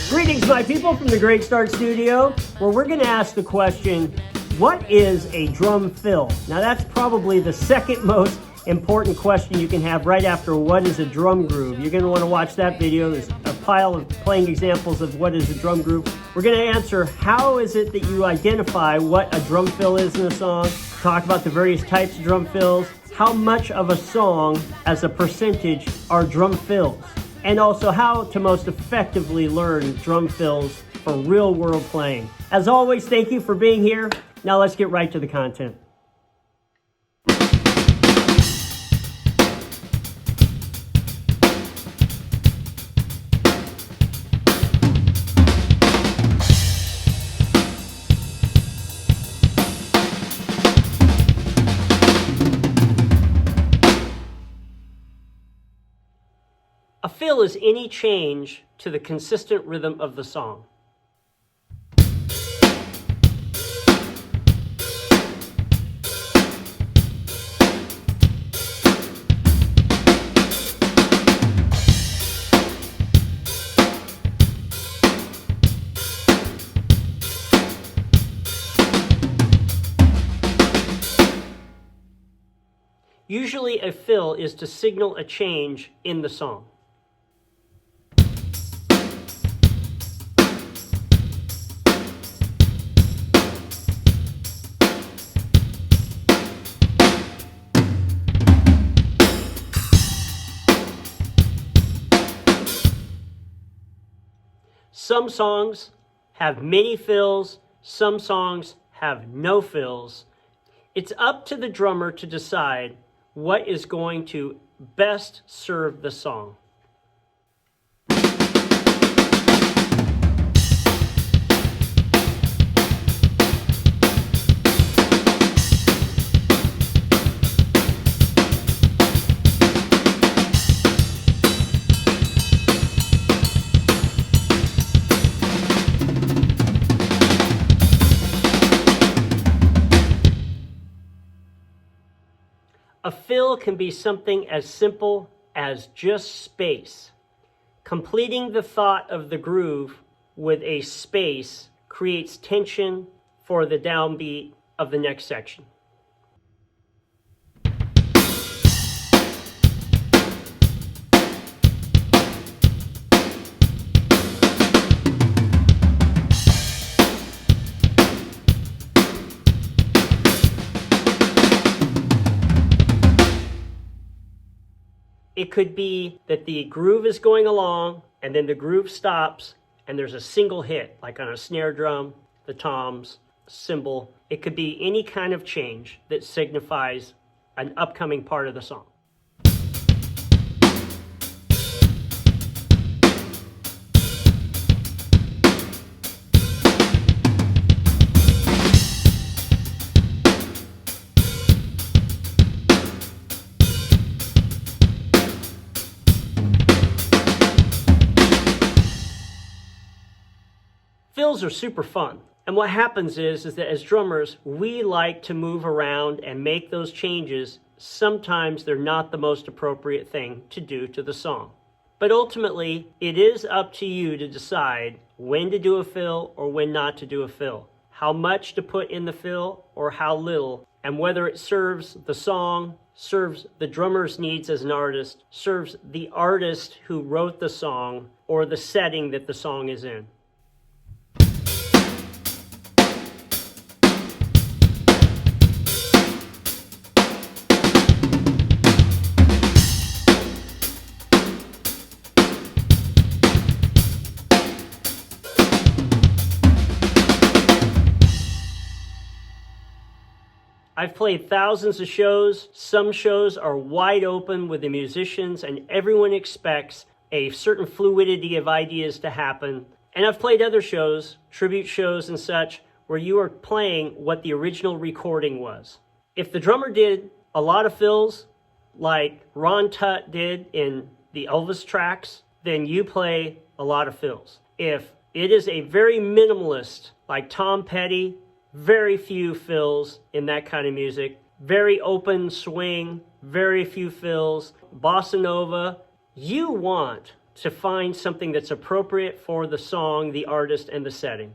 Greetings, my people, from the Great Start Studio, where we're going to ask the question, what is a drum fill? Now, that's probably the second most important question you can have right after what is a drum groove. You're going to want to watch that video. There's a pile of playing examples of what is a drum groove. We're going to answer how is it that you identify what a drum fill is in a song, talk about the various types of drum fills, how much of a song as a percentage are drum fills, and also how to most effectively learn drum fills for real-world playing. As always, thank you for being here. Now let's get right to the content. A fill is any change to the consistent rhythm of the song. Usually a fill is to signal a change in the song. Some songs have many fills, some songs have no fills. It's up to the drummer to decide what is going to best serve the song. A fill can be something as simple as just space. Completing the thought of the groove with a space creates tension for the downbeat of the next section. It could be that the groove is going along and then the groove stops and there's a single hit, like on a snare drum, the toms, cymbal. It could be any kind of change that signifies an upcoming part of the song. Fills are super fun. And what happens is that as drummers, we like to move around and make those changes. Sometimes they're not the most appropriate thing to do to the song. But ultimately, it is up to you to decide when to do a fill or when not to do a fill. How much to put in the fill or how little, and whether it serves the song, serves the drummer's needs as an artist, serves the artist who wrote the song, or the setting that the song is in. I've played thousands of shows. Some shows are wide open with the musicians and everyone expects a certain fluidity of ideas to happen. And I've played other shows, tribute shows and such, where where you are playing what the original recording was. If the drummer did a lot of fills, like Ron Tutt did in the Elvis tracks, then you play a lot of fills. If it is a very minimalist, like Tom Petty, very few fills in that kind of music, very open swing, very few fills, bossa nova, you want to find something that's appropriate for the song, the artist, and the setting.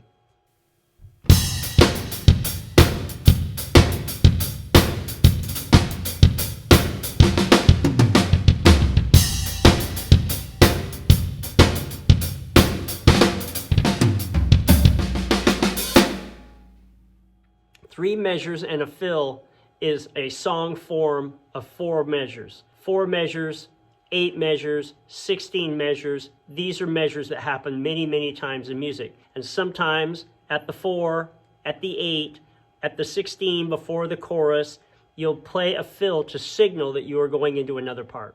Three measures and a fill is a song form of 4 measures. 4 measures, 8 measures, 16 measures. These are measures that happen many, many times in music. And sometimes at the 4, at the 8, at the 16 before the chorus, you'll play a fill to signal that you are going into another part.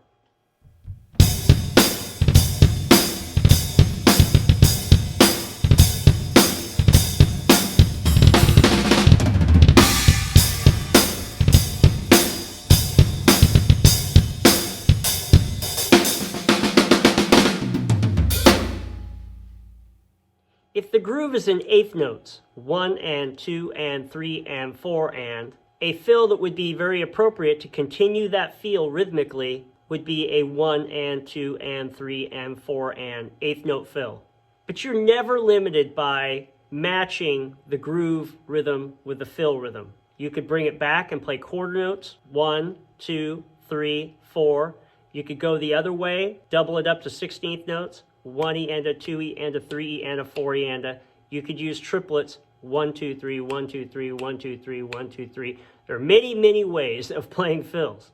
If the groove is in eighth notes, 1 and 2 and 3 and 4 and, a fill that would be very appropriate to continue that feel rhythmically would be a 1 and 2 and 3 and 4 and eighth note fill. But you're never limited by matching the groove rhythm with the fill rhythm. You could bring it back and play quarter notes, 1, 2, 3, 4. You could go the other way, double it up to 16th notes, 1E and a 2E and a 3E and a 4E and a. You could use triplets, 1, 2, 3, 1, 2, 3, 1, 2, 3, 1, 2, 3. There are many, many ways of playing fills.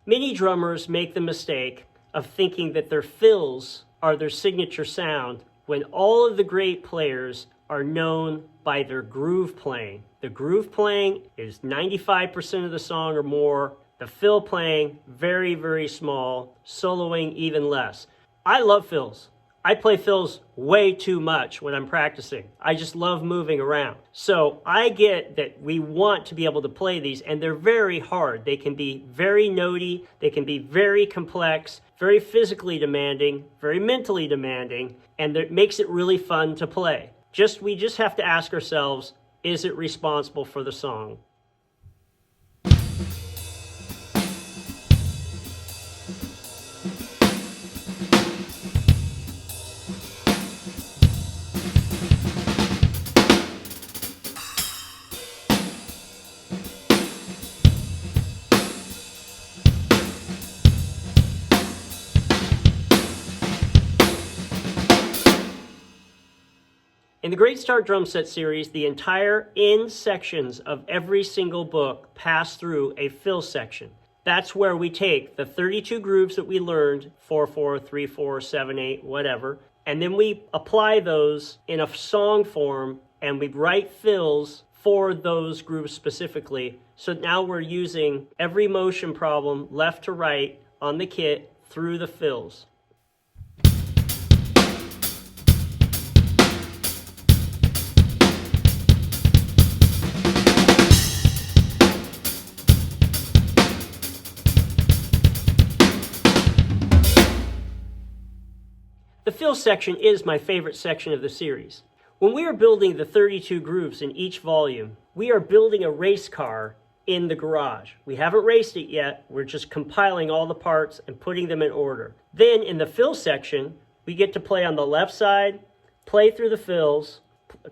Many drummers make the mistake of thinking that their fills are their signature sound when all of the great players are known by their groove playing. The groove playing is 95% of the song or more. The fill playing, very, very small. Soloing, even less. I love fills. I play fills way too much when I'm practicing. I just love moving around. So I get that we want to be able to play these, and they're very hard. They can be very notey, they can be very complex, very physically demanding, very mentally demanding, and it makes it really fun to play. We just have to ask ourselves, is it responsible for the song? In the Great Start Drum Set series, the entire end sections of every single book pass through a fill section. That's where we take the 32 grooves that we learned, 4/4, 3/4, 7/8, whatever, and then we apply those in a song form, and we write fills for those grooves specifically. So now we're using every motion problem left to right on the kit through the fills. The fill section is my favorite section of the series. When we are building the 32 grooves in each volume, we are building a race car in the garage. We haven't raced it yet, we're just compiling all the parts and putting them in order. Then in the fill section, we get to play on the left side, play through the fills,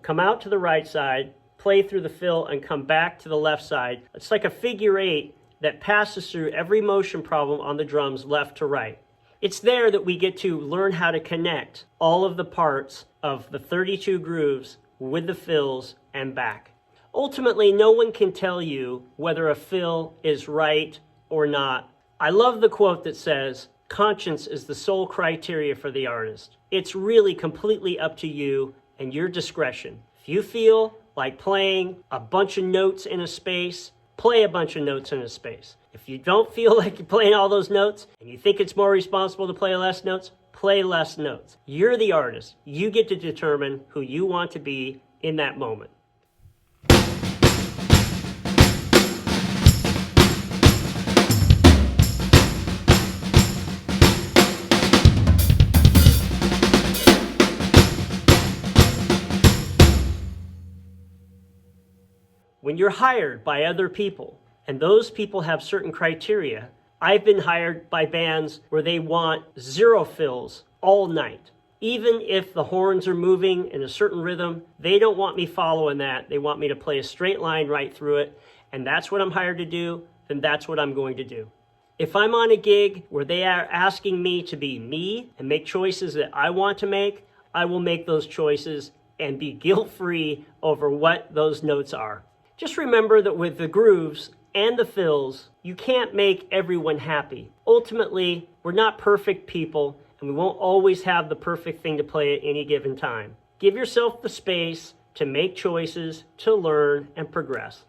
come out to the right side, play through the fill, and come back to the left side. It's like a figure 8 that passes through every motion problem on the drums left to right. It's there that we get to learn how to connect all of the parts of the 32 grooves with the fills and back. Ultimately, no one can tell you whether a fill is right or not. I love the quote that says, Conscience is the sole criteria for the artist. It's really completely up to you and your discretion. If you feel like playing a bunch of notes in a space, play a bunch of notes in a space. If you don't feel like you're playing all those notes and you think it's more responsible to play less notes, play less notes. You're the artist. You get to determine who you want to be in that moment. When you're hired by other people, and those people have certain criteria, I've been hired by bands where they want 0 fills all night. Even if the horns are moving in a certain rhythm, they don't want me following that. They want me to play a straight line right through it, and that's what I'm hired to do, then that's what I'm going to do. If I'm on a gig where they are asking me to be me and make choices that I want to make, I will make those choices and be guilt-free over what those notes are. Just remember that with the grooves and the fills, you can't make everyone happy. Ultimately, we're not perfect people, and we won't always have the perfect thing to play at any given time. Give yourself the space to make choices, to learn, and progress.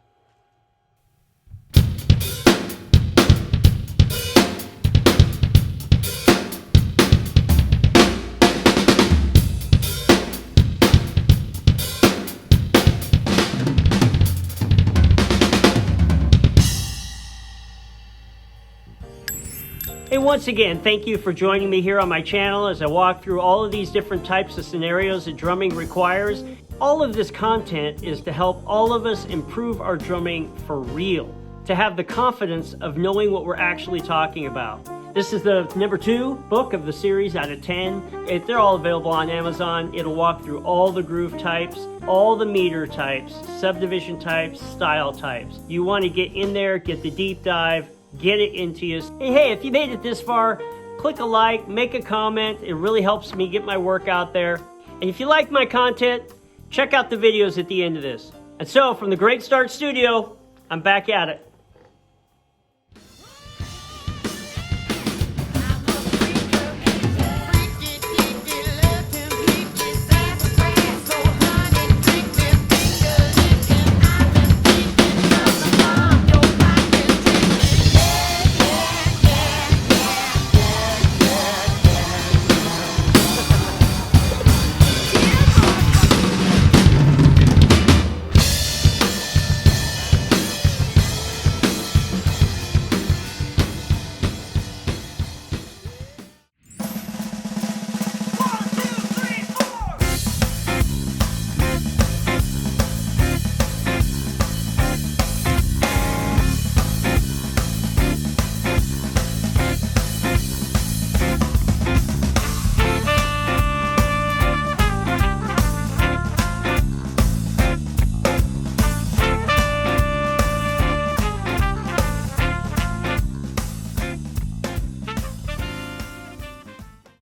And once again, thank you for joining me here on my channel as I walk through all of these different types of scenarios that drumming requires. All of this content is to help all of us improve our drumming for real, to have the confidence of knowing what we're actually talking about. This is the number 2 book of the series out of 10. They're all available on Amazon. It'll walk through all the groove types, all the meter types, subdivision types, style types. You want to get in there, get the deep dive, get it into you. Hey, if you made it this far, click a like, make a comment. It really helps me get my work out there. And if you like my content, check out the videos at the end of this. And so, from the Great Start Studio, I'm back at it.